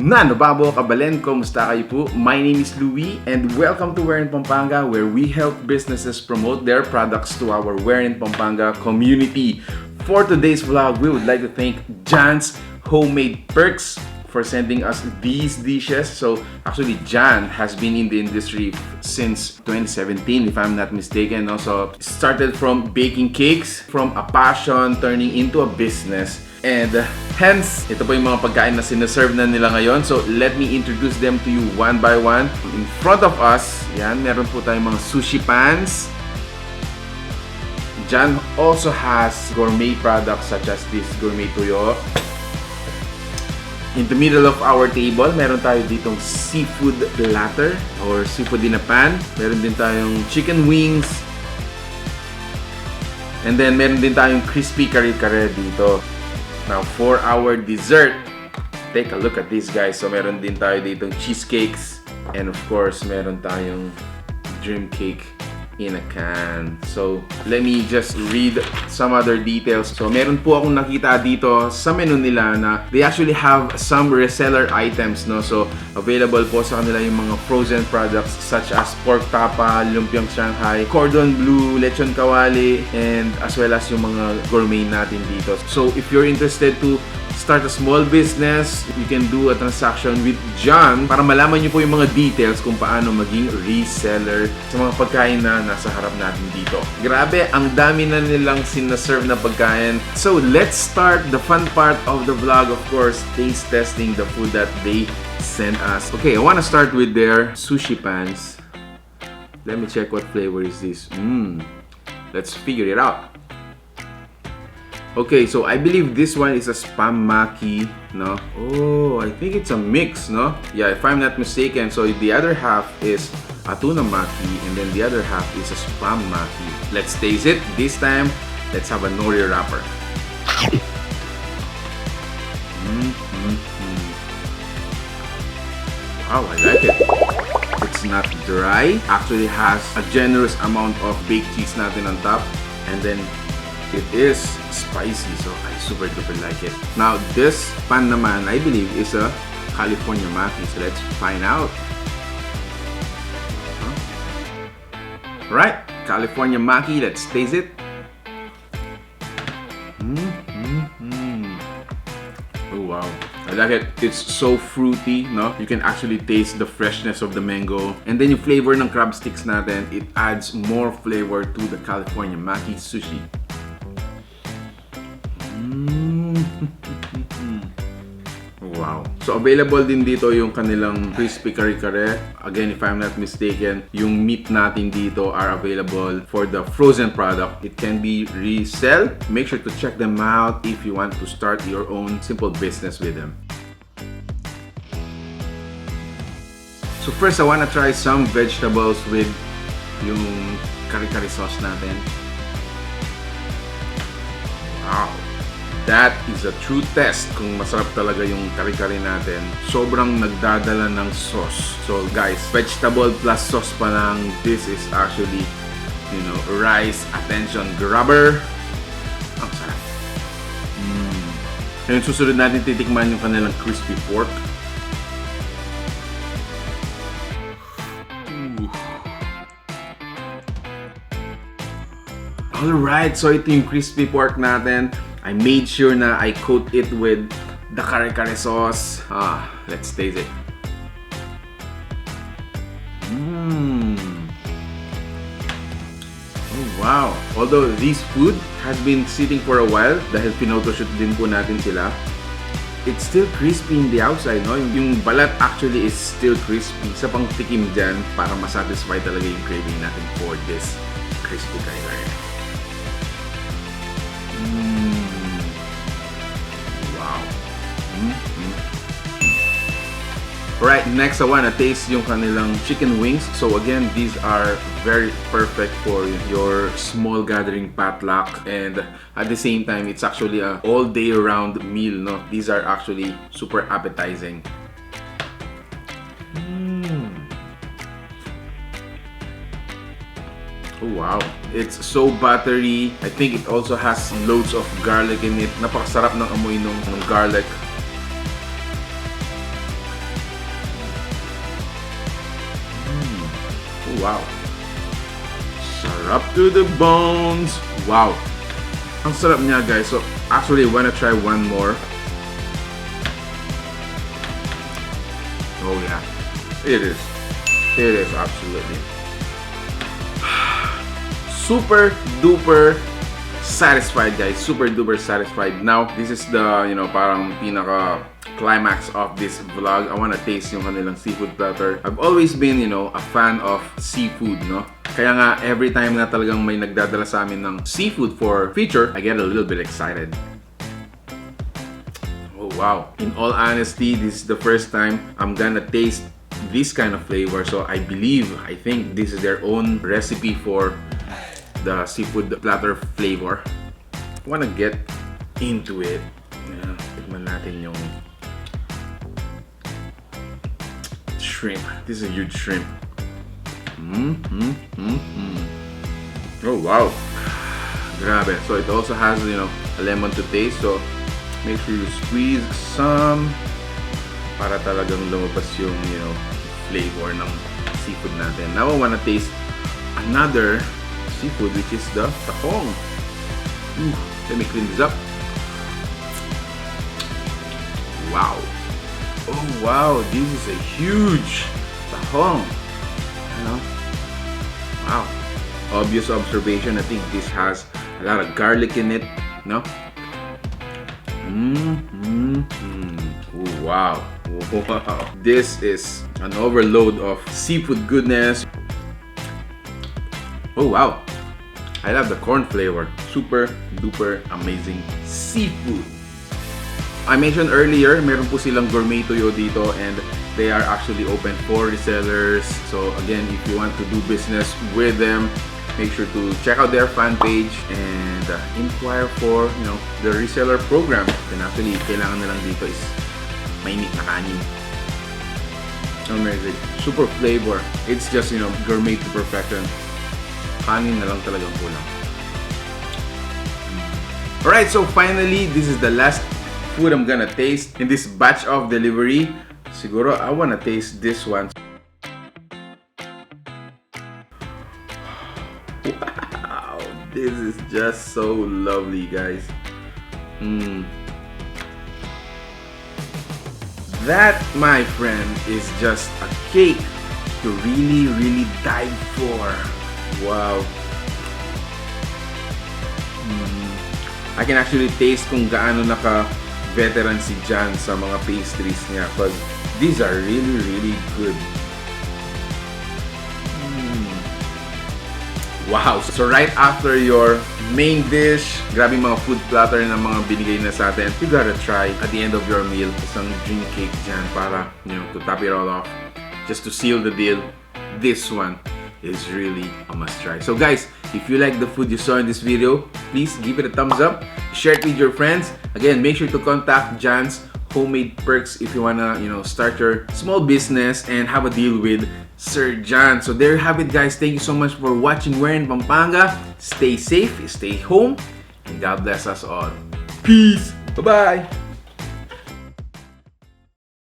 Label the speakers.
Speaker 1: Nanobabo kabalen, kumusta kayo po? My name is Louie and welcome to Where in Pampanga, where we help businesses promote their products to our Where in Pampanga community. For today's vlog, we would like to thank Jan's Homemade Perks for sending us these dishes. So actually, Jan has been in the industry since 2017, if I'm not mistaken. Also started from baking cakes, from a passion turning into a business. And hence, ito po yung mga pagkain na sinaserve na nila ngayon. So, let me introduce them to you one by one. In front of us, yan, meron po tayong mga sushi pans. Jan also has gourmet products such as this gourmet Tuyo. In the middle of our table, meron tayo ditong seafood platter or seafood in a pan. Meron din tayong chicken wings. And then, meron din tayong crispy kare-kare dito. Now, for our dessert, take a look at this, guys. So, meron din tayo ditong cheesecakes. And of course, meron tayong dream cake in a can. So, let me just read some other details. So, meron po akong nakita dito sa menu nila na they actually have some reseller items, no? So, available po sa kanila yung mga frozen products such as pork tapa, Lumpiang Shanghai, cordon bleu, Lechon Kawali, and as well as yung mga gourmet natin dito. So, if you're interested to start a small business, you can do a transaction with John para malaman niyo po yung mga details kung paano maging reseller sa mga pagkain na nasa harap natin dito. Grabe, ang dami na nilang sinaserve na pagkain. So, let's start the fun part of the vlog, of course, taste testing the food that they sent us. Okay, I want to start with their sushi pans. Let me check what flavor is this. Let's figure it out. Okay, so I believe this one is a spam Maki, no? Oh, I think it's a mix, no? Yeah, if I'm not mistaken. So the other half is a tuna Maki, and then the other half is a spam Maki. Let's taste it. This time, let's have a nori wrapper. Wow, I like it. It's not dry. Actually has a generous amount of baked cheese natin on top, and then it is spicy, so I super duper like it. Now, this pan naman, I believe, is a California Maki. So let's find out. Right, California Maki. Let's taste it. Oh wow, I like it. It's so fruity, no? You can actually taste the freshness of the mango. And then yung flavor ng crab sticks natin, it adds more flavor to the California Maki sushi. Wow. So, available din dito yung kanilang crispy kare-kare. Again, if I'm not mistaken, yung meat natin dito are available for the frozen product. It can be resell. Make sure to check them out if you want to start your own simple business with them. So, first, I want to try some vegetables with yung kare-kare sauce natin. Wow. That is a true test kung masarap talaga yung kare-kare natin. Sobrang nagdadala ng sauce. So guys, vegetable plus sauce pa lang. This is actually, you know, rice attention grabber. Ang sarap. Ngayon susunod natin titikman yung kanilang crispy pork. Alright, so ito yung crispy pork natin. I made sure na I coat it with the kare-kare sauce. Let's taste it. Oh wow! Although this food has been sitting for a while, dahil pinotoshoot din po natin sila, it's still crispy in the outside, no? Yung balat actually is still crispy. Sa pangtikim dyan, para masatisfy talaga yung craving natin for this crispy kare-kare. Alright, next I wanna taste yung kanilang chicken wings. So again, these are very perfect for your small gathering potluck, and at the same time, it's actually a all day round meal, no? These are actually super appetizing. Oh wow, it's so buttery. I think it also has loads of garlic in it. Napakasarap ng amoy ng garlic. wow. Sarap to the bones. Wow. Ang sarap niya, guys. So, actually, I wanna try one more. Oh, yeah. It is. It is, absolutely. Super duper satisfied, guys. Super duper satisfied. Now, this is the, parang pinaka climax of this vlog. I wanna taste yung kanilang seafood platter. I've always been, a fan of seafood, no? Kaya nga, every time na talagang may nagdadala sa amin ng seafood for feature, I get a little bit excited. Oh, wow. In all honesty, this is the first time I'm gonna taste this kind of flavor. So I think this is their own recipe for the seafood platter flavor. I wanna get into it. Yeah, tikman natin yung shrimp. This is a huge shrimp. Oh, wow. Grabe. So it also has, a lemon to taste. So make sure you squeeze some para talagang lumabas yung, flavor ng seafood natin. Now I wanna taste another seafood, which is the tahong. Let me clean this up. Wow. Oh, wow. This is a huge tahong. Wow. Obvious observation. I think this has a lot of garlic in it. No? Oh, wow. Wow. This is an overload of seafood goodness. Oh, wow. I love the corn flavor. Super duper amazing seafood. I mentioned earlier, meron po silang Gourmet Tuyo dito, and they are actually open for resellers. So again, if you want to do business with them, make sure to check out their fan page and inquire for, the reseller program. Then actually, kailangan na lang dito is mainit na kanin. Amazing. Super flavor. It's just, gourmet to perfection. Kanin na lang talagang kulang. Alright, so finally, this is the last food I'm gonna taste in this batch of delivery. Siguro, I wanna taste this one. Wow, this is just so lovely, guys. That, my friend, is just a cake to really, really dive for. Wow. I can actually taste kung gaano naka-veteran si Jan sa mga pastries niya, because these are really, really good. Wow! So right after your main dish, grabe mga food platter na mga binigay na sa atin, you gotta try at the end of your meal isang dream cake dyan para, to top it all off. Just to seal the deal, this one is really a must try. So guys, if you like the food you saw in this video, please give it a thumbs up, share it with your friends. Again, make sure to contact Jan's Homemade Perks if you wanna, start your small business and have a deal with Sir Jan. So there you have it, guys. Thank you so much for watching. We're in Pampanga. Stay safe, stay home, and God bless us all. Peace. Bye-bye.